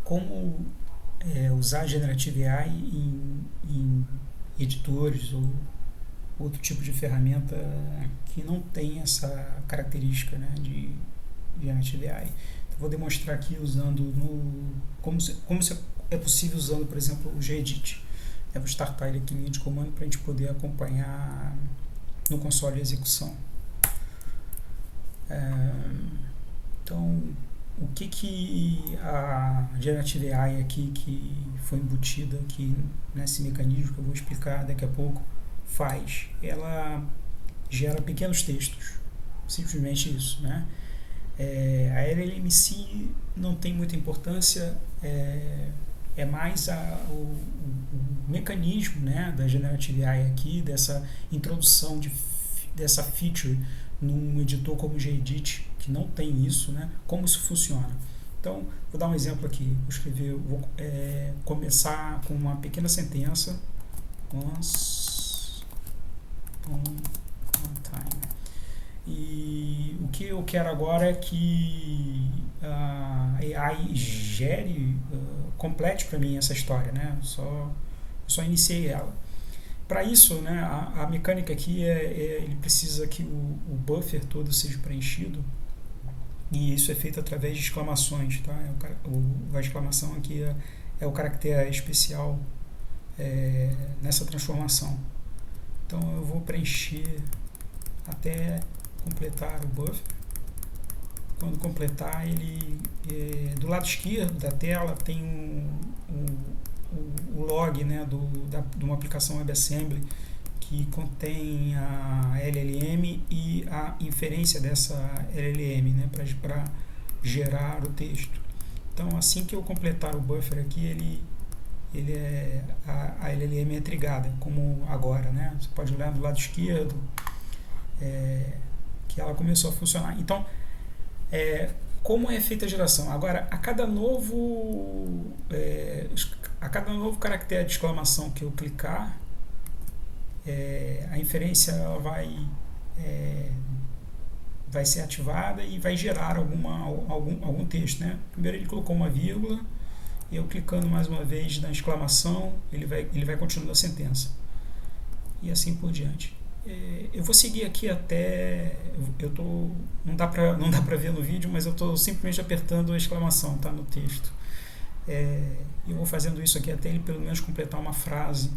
como usar Generative AI em editores ou outro tipo de ferramenta que não tem essa característica, né, de Generative AI. Então, vou demonstrar aqui usando como se é possível usando, por exemplo, o Gedit. Eu vou startar ele aqui em linha de comando para a gente poder acompanhar no console de execução. Então, o que a Generative AI aqui, que foi embutida aqui nesse mecanismo que eu vou explicar daqui a pouco, faz? Ela gera pequenos textos, simplesmente isso, né? A LLMC não tem muita importância, é mais o mecanismo, né, da Generative AI aqui, dessa introdução dessa feature num editor como o Gedit, que não tem isso, né? Como isso funciona. Então, vou dar um exemplo aqui. Vou começar com uma pequena sentença. Once upon a time. E o que eu quero agora é que a AI complete para mim essa história, né? Só iniciei ela. Para isso, né, a mecânica aqui ele precisa que o buffer todo seja preenchido, e isso é feito através de exclamações, tá? A exclamação aqui é o caractere especial nessa transformação. Então eu vou preencher até completar o buffer. Quando completar, ele do lado esquerdo da tela tem o log, né, de uma aplicação WebAssembly que contém a LLM e a inferência dessa LLM, né, para gerar o texto. Então, assim que eu completar o buffer aqui, a LLM é trigada, como agora, né? Você pode olhar do lado esquerdo que ela começou a funcionar. Então, como é feita a geração? Agora, a cada novo caractere de exclamação que eu clicar, a inferência ela vai ser ativada e vai gerar algum texto, né? Primeiro ele colocou uma vírgula, e eu clicando mais uma vez na exclamação, ele vai continuando a sentença. E assim por diante. Eu vou seguir aqui até... não dá para ver no vídeo, mas eu estou simplesmente apertando a exclamação, tá, no texto. Eu vou fazendo isso aqui até ele pelo menos completar uma frase.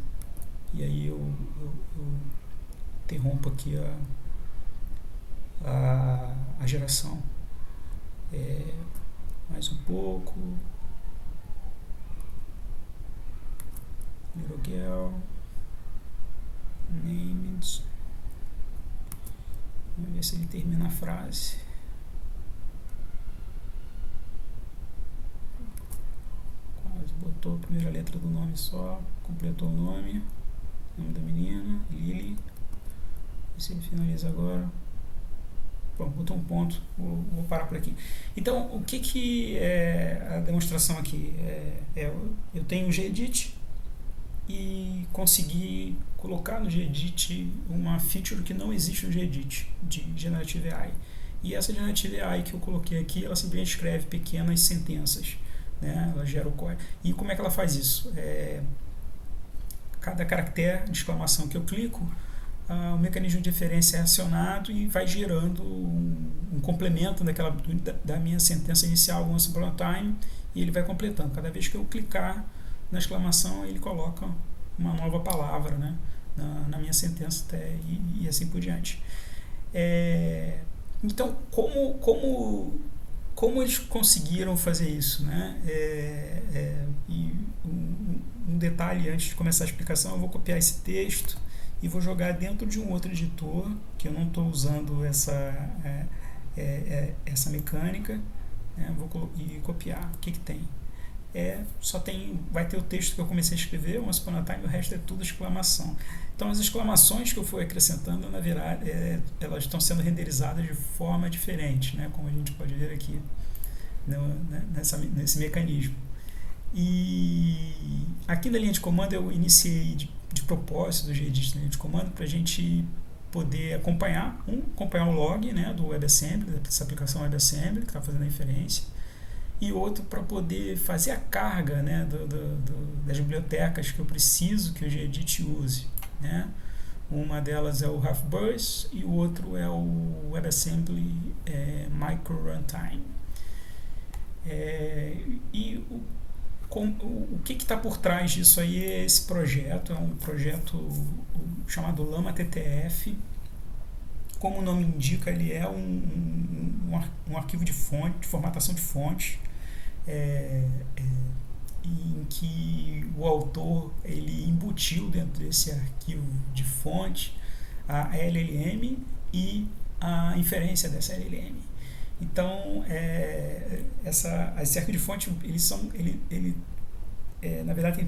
E aí eu interrompo aqui a geração. Mais um pouco. Little girl. Names. Vamos ver se ele termina a frase. Quase botou a primeira letra do nome só. Completou o nome da menina, Lily. E se ele finaliza agora. Bom, botou um ponto, vou parar por aqui. Então, o que é a demonstração aqui? Eu tenho o Gedit e consegui colocar no Gedit uma feature que não existe no Gedit, de Generative AI. E essa Generative AI que eu coloquei aqui, ela simplesmente escreve pequenas sentenças, né? Ela gera o código. E como é que ela faz isso? Cada caractere de exclamação que eu clico, o mecanismo de inferência é acionado e vai gerando um complemento da minha sentença inicial, once upon a time, e ele vai completando. Cada vez que eu clicar na exclamação, ele coloca uma nova palavra, né, na minha sentença e assim por diante. Então, como eles conseguiram fazer isso, né? E um detalhe antes de começar a explicação, eu vou copiar esse texto e vou jogar dentro de um outro editor, que eu não estou usando essa mecânica, né? Vou copiar. O que tem? Vai ter o texto que eu comecei a escrever, once upon a time, o resto é tudo exclamação. Então as exclamações que eu fui acrescentando, na verdade, elas estão sendo renderizadas de forma diferente, né? Como a gente pode ver aqui nesse mecanismo. E aqui na linha de comando eu iniciei de propósito do Gedit na linha de comando para a gente poder acompanhar o log, né, do WebAssembly, dessa aplicação WebAssembly que está fazendo a inferência. e outro para poder fazer a carga, né, das bibliotecas que eu preciso que o Gedit use, né? Uma delas é o Half-Burst e o outro é o WebAssembly Micro Runtime. E o que está por trás disso aí é esse projeto. É um projeto chamado Llama TTF. Como o nome indica, ele é um arquivo de fonte, de formatação de fonte, em que o autor ele embutiu dentro desse arquivo de fonte a LLM e a inferência dessa LLM. Então, esse arquivo de fonte, na verdade,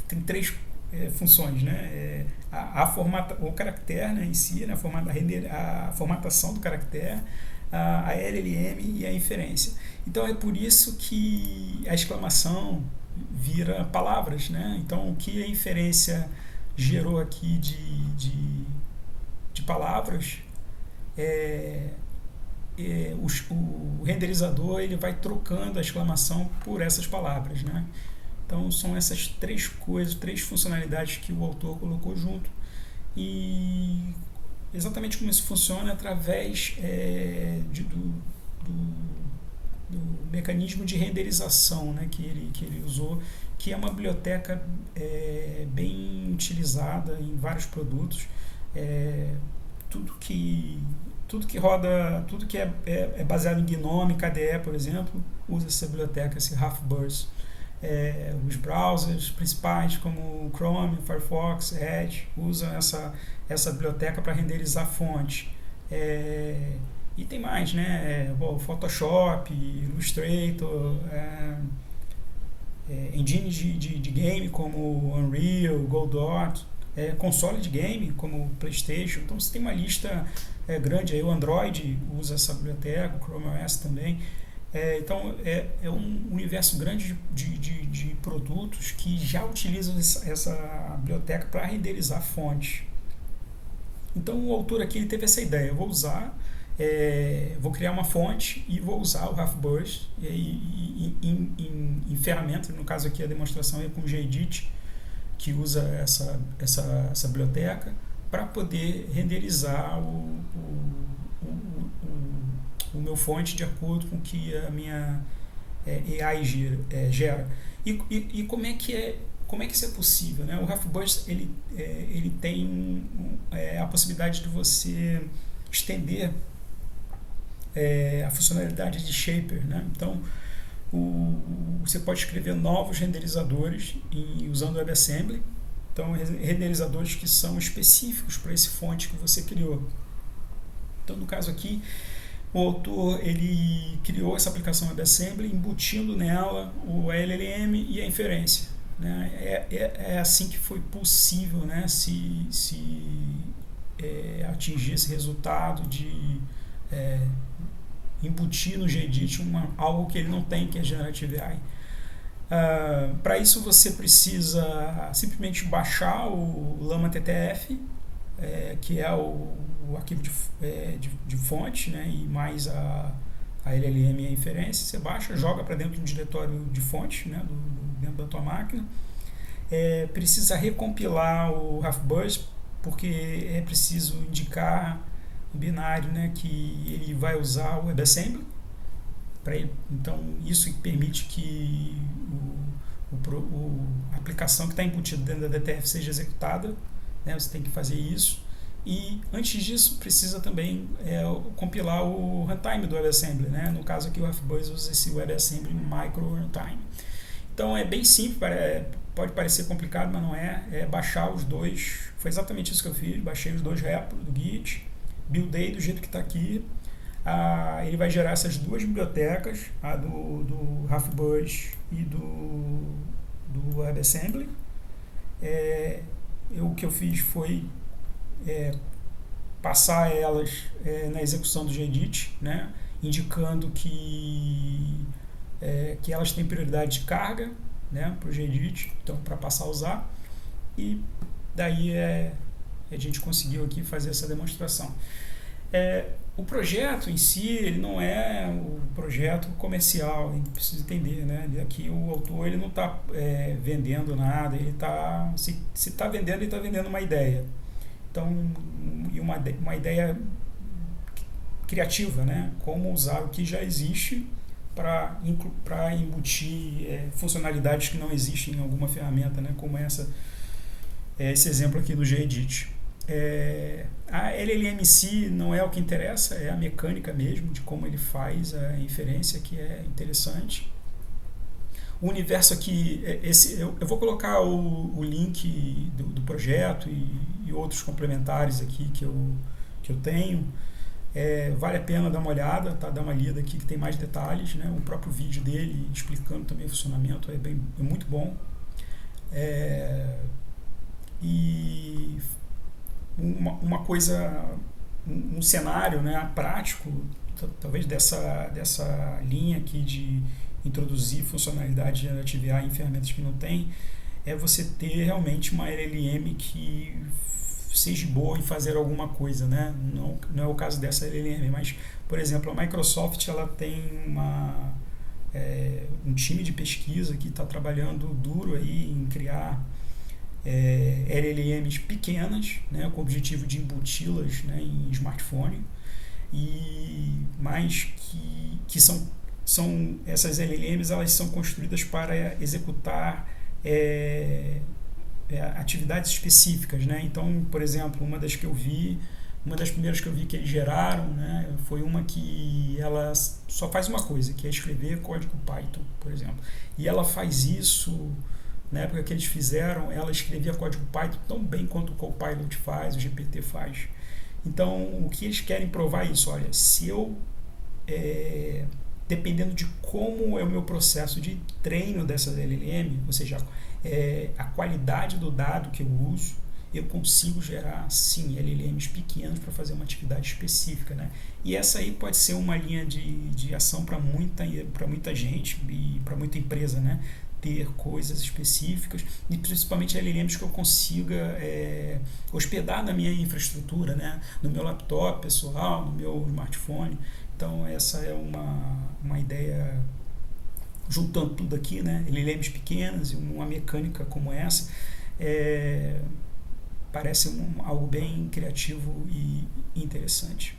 tem três funções, né? O caractere, né, em si, né, a formatação do caractere, a LLM e a inferência. Então, é por isso que a exclamação vira palavras, né? Então, o que a inferência gerou aqui de palavras, o renderizador ele vai trocando a exclamação por essas palavras, né? Então, são essas três coisas, três funcionalidades que o autor colocou junto. E exatamente como isso funciona através do mecanismo de renderização, né, que ele usou, que é uma biblioteca bem utilizada em vários produtos. Tudo que roda, tudo que é baseado em GNOME, KDE, por exemplo, usa essa biblioteca, esse Half-Burst. Os browsers principais como Chrome, Firefox, Edge usam essa biblioteca para renderizar fonte. E tem mais, né? Photoshop, Illustrator, engines de game como Unreal, Godot, console de game como PlayStation. Então você tem uma lista grande aí. O Android usa essa biblioteca, o Chrome OS também. Então é um universo grande de produtos que já utilizam essa biblioteca para renderizar fontes. Então o autor aqui ele teve essa ideia: eu vou criar uma fonte e vou usar o Half-Burst em ferramentas. No caso aqui a demonstração é com o Gedit, que usa essa biblioteca para poder renderizar o meu fonte de acordo com o que a minha AI gera. E como é que isso é possível, né? O Half-Burst ele tem a possibilidade de você estender a funcionalidade de shaper, né? Então você pode escrever novos renderizadores usando o WebAssembly. Então, renderizadores que são específicos para esse fonte que você criou. Então, no caso aqui, o autor ele criou essa aplicação WebAssembly, embutindo nela o LLM e a inferência, né? É assim que foi possível, né, atingir esse resultado de embutir no Gedit algo que ele não tem, que é Generative AI. Para isso você precisa simplesmente baixar o Llama TTF, que é o arquivo de fonte, né, e mais a LLM e a inferência. Você baixa, joga para dentro do diretório de fonte, né, dentro da tua máquina. Precisa recompilar o Half-Burst, porque é preciso indicar o binário, né, que ele vai usar o WebAssembly. Então, isso permite que a aplicação que está embutida dentro da DTF seja executada, né? Você tem que fazer isso. E, antes disso, precisa também compilar o runtime do WebAssembly, né? No caso aqui, o Half-Burst usa esse WebAssembly Micro Runtime. Então, é bem simples, pode parecer complicado, mas não é. Baixar os dois, foi exatamente isso que eu fiz. Baixei os dois repos do Git, buildei do jeito que está aqui. Ele vai gerar essas duas bibliotecas, a do Half-Burst e do WebAssembly. O que eu fiz foi passar elas na execução do Gedit, né, indicando que elas têm prioridade de carga, né, para o Gedit, então para passar a usar. E daí a gente conseguiu aqui fazer essa demonstração. O projeto em si, ele não é o projeto comercial, a gente precisa entender, né? Aqui o autor ele não está vendendo nada, ele está se está vendendo, ele está vendendo uma ideia. Então, e uma ideia criativa, né? Como usar o que já existe para embutir funcionalidades que não existem em alguma ferramenta, né? Como esse exemplo aqui do Gedit. A LLM em si não é o que interessa, é a mecânica mesmo de como ele faz a inferência que é interessante. O universo aqui, eu vou colocar o link do projeto e outros complementares aqui que eu tenho. Vale a pena dar uma olhada, tá? Dar uma lida aqui que tem mais detalhes, né? O próprio vídeo dele explicando também o funcionamento é muito bom. E uma coisa, um cenário, né, prático, talvez dessa linha aqui de introduzir funcionalidade de generative AI em ferramentas que não tem, é você ter realmente uma LLM que seja boa em fazer alguma coisa, né? Não é o caso dessa LLM, mas, por exemplo, a Microsoft ela tem um time de pesquisa que está trabalhando duro aí em criar LLMs pequenas, né, com o objetivo de embuti-las, né, em smartphone, mas que são essas LLMs elas são construídas para executar atividades específicas, né? Então, por exemplo, uma das primeiras que eu vi que eles geraram, né, foi uma que ela só faz uma coisa, que é escrever código Python, por exemplo. E ela faz isso, na época que eles fizeram, ela escrevia código Python tão bem quanto o Copilot faz, o GPT faz. Então, o que eles querem provar é isso, olha, se eu, dependendo de como é o meu processo de treino dessa LLM, ou seja, a qualidade do dado que eu uso, eu consigo gerar, sim, LLMs pequenos para fazer uma atividade específica, né? E essa aí pode ser uma linha de ação para muita gente e para muita empresa, né? Ter coisas específicas e principalmente LLMs que eu consiga hospedar na minha infraestrutura, né? No meu laptop pessoal, no meu smartphone. Então essa é uma ideia, juntando tudo aqui, né? LLMs pequenas e uma mecânica como essa, parece algo bem criativo e interessante.